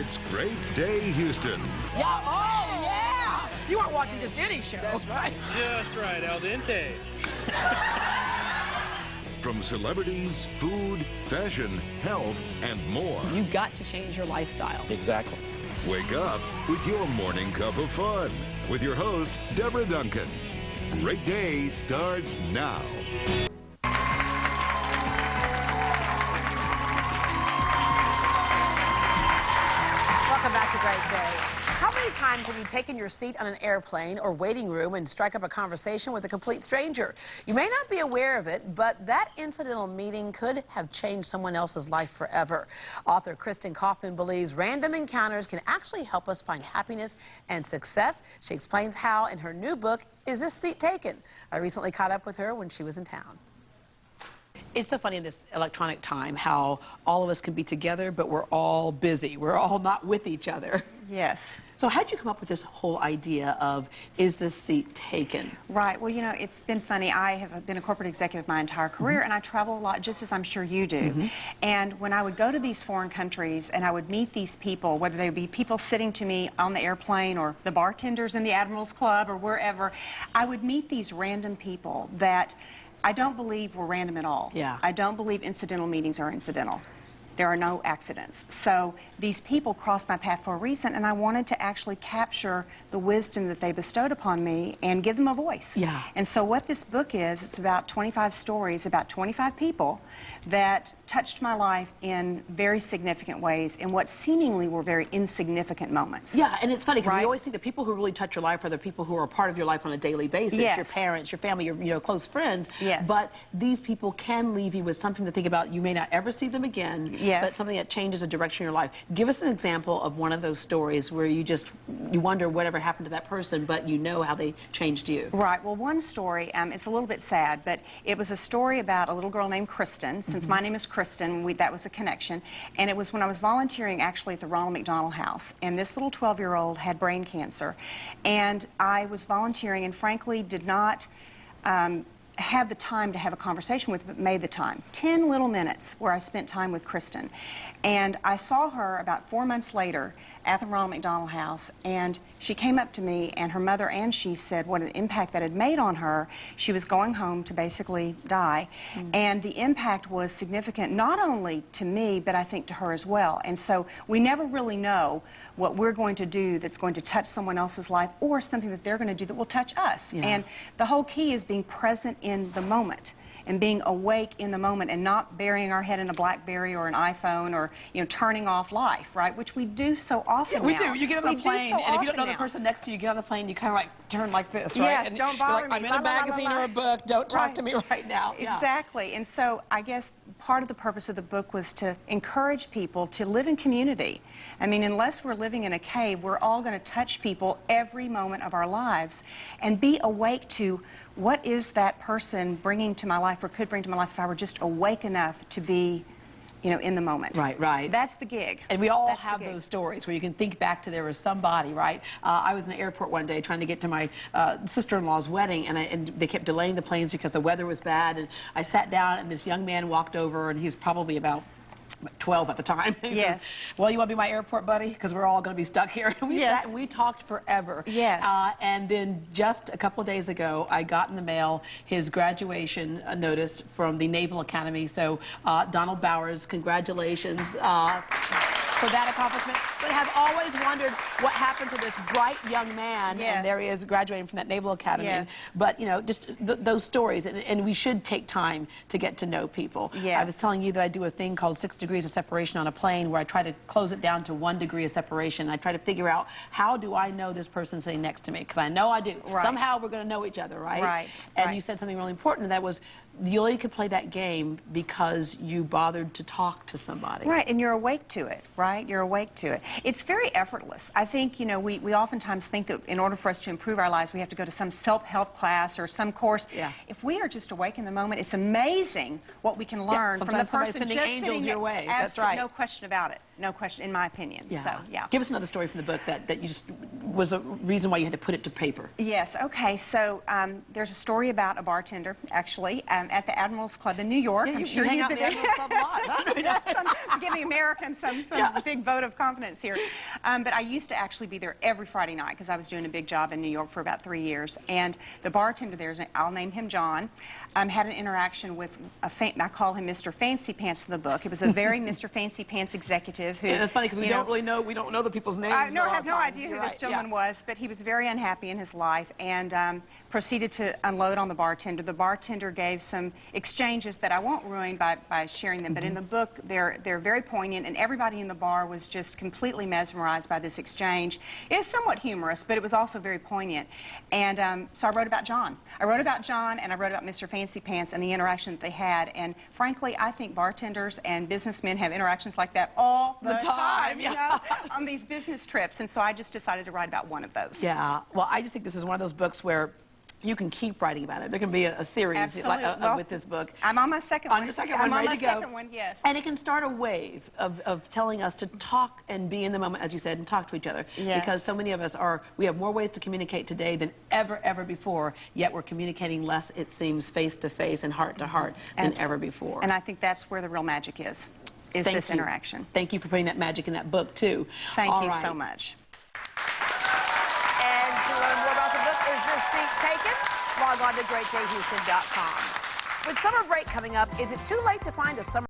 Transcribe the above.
It's Great Day Houston. Yeah, oh yeah! You aren't watching just any show. That's right. Just right, al dente. From celebrities, food, fashion, health, and more. You've got to change your lifestyle. Exactly. Wake up with your morning cup of fun with your host, Deborah Duncan. Great Day starts now. Welcome back to Great Day. How many times have you taken your seat on an airplane or waiting room and strike up a conversation with a complete stranger? You may not be aware of it, but that incidental meeting could have changed someone else's life forever. Author Kristin Kaufman believes random encounters can actually help us find happiness and success. She explains how in her new book, Is This Seat Taken? I recently caught up with her when she was in town. It's so funny in this electronic time how all of us can be together, but we're all busy. We're all not with each other. Yes. So how did you come up with this whole idea of, is this seat taken? Right. Well, you know, it's been funny. I have been a corporate executive my entire career, and I travel a lot, just as I'm sure you do. And when I would go to these foreign countries and I would meet these people, whether they be people sitting to me on the airplane or the bartenders in the Admiral's Club or wherever, I would meet these random people that I don't believe were random at all. Yeah. I don't believe incidental meetings are incidental. There are no accidents. So these people crossed my path for a reason, and I wanted to actually capture the wisdom that they bestowed upon me and give them a voice. Yeah. And so what this book is, it's about 25 stories, about 25 people that touched my life in very significant ways in what seemingly were very insignificant moments. Yeah, and it's funny because Right? we always think the people who really touch your life are the people who are part of your life on a daily basis. Yes. Your parents, your family, your close friends. Yes. But these people can leave you with something to think about. You may not ever see them again. Yes. But something that changes the direction of your life. Give us an example of one of those stories where you wonder whatever happened to that person, but you know how they changed you. Right. Well, one story, it's a little bit sad, but it was a story about a little girl named Kristin. Since my name is Kristin, that was a connection. And it was when I was volunteering actually at the Ronald McDonald House. And this little 12-year-old had brain cancer. And I was volunteering and frankly did not have the time to have a conversation with, but made the time. 10 little minutes where I spent time with Kristin. And I saw her about 4 months later at the Ronald McDonald House, and she came up to me, and her mother and she said what an impact that had made on her. She was going home to basically die, and the impact was significant not only to me, but I think to her as well. And so we never really know what we're going to do that's going to touch someone else's life or something that they're going to do that will touch us. Yeah. And the whole key is being present in the moment and being awake in the moment and not burying our head in a BlackBerry or an iPhone or, you know, turning off life, right? Which we do so often We now. do. You get on a We plane, do so and if you don't know often the now. person next to you, you get on the plane, you kind of like turn like this, right? Yes, and don't you're bother like, me. I'm in La, a la, la, la, magazine la. or a book. Don't talk Right. to me right now. Yeah. Exactly. And so I guess part of the purpose of the book was to encourage people to live in community. I mean, unless we're living in a cave, we're all going to touch people every moment of our lives and be awake to what is that person bringing to my life or could bring to my life if I were just awake enough to be, you know, in the moment. Right, right. That's the gig. And we all That's the have gig. those stories where you can think back to there was somebody, right? I was in the airport one day trying to get to my sister-in-law's wedding, and they kept delaying the planes because the weather was bad. And I sat down, and this young man walked over, and he's probably about 12 at the time. He Yes. goes, well, you want to be my airport buddy? Because we're all going to be stuck here. And we Yes. sat and we talked forever. Yes. And then just a couple of days ago, I got in the mail his graduation notice from the Naval Academy. So, Donald Bowers, congratulations for that accomplishment. But I've always wondered what happened to this bright young man. Yes. And there he is graduating from that Naval Academy. Yes. But, you know, just those stories. And we should take time to get to know people. Yes. I was telling you that I do a thing called 6 degrees of separation on a plane where I try to close it down to 1 degree of separation. I try to figure out how do I know this person sitting next to me? Because I know I do. Right. Somehow we're going to know each other, right? Right. And Right. you said something really important, and that was you only could play that game because you bothered to talk to somebody. Right, and you're awake to it, right? You're awake to it. It's very effortless. I think, you know, we oftentimes think that in order for us to improve our lives, we have to go to some self-help class or some course. Yeah. If we are just awake in the moment, it's amazing what we can learn from the sometimes somebody's person sending just angels sitting your there. way. That's Absolutely, right. no question about it. No question, in my opinion. Yeah. So, yeah. Give us another story from the book that you just was a reason why you had to put it to paper. Yes, okay, so there's a story about a bartender, actually, at the Admirals Club in New York. Yeah, I'm you sure hang you've out in been the Admirals Club a lot, huh? Yes, I'm giving Americans some big vote of confidence here. But I used to actually be there every Friday night because I was doing a big job in New York for about 3 years. And the bartender there, I'll name him John, had an interaction with I call him Mr. Fancy Pants in the book. It was a very Mr. Fancy Pants executive who. Yeah, it's funny because we don't know the people's names. I have a lot no of times. idea who You're this right. gentleman was, but he was very unhappy in his life and proceeded to unload on the bartender. The bartender gave some exchanges that I won't ruin by sharing them, but in the book they're very poignant, and everybody in the bar was just completely mesmerized by this exchange. It's somewhat humorous, but it was also very poignant. And so I wrote about John. I wrote about John, and I wrote about Mr. Fancy Pants and the interaction that they had. And frankly, I think bartenders and businessmen have interactions like that all the time, you know, on these business trips. And so I just decided to write about one of those. Yeah. Well, I just think this is one of those books where you can keep writing about it. There can be a series with this book. I'm on my second one. On your second one, ready to go. I'm on my second one, yes. And it can start a wave of telling us to talk and be in the moment, as you said, and talk to each other. Yes. Because so many of us we have more ways to communicate today than ever before, yet we're communicating less, it seems, face to face and heart to heart than ever before. And I think that's where the real magic is this interaction. Thank you for putting that magic in that book, too. Thank you so much. And to learn more about the book, is this seat taken? Log on to greatdayhouston.com. With summer break coming up, is it too late to find a summer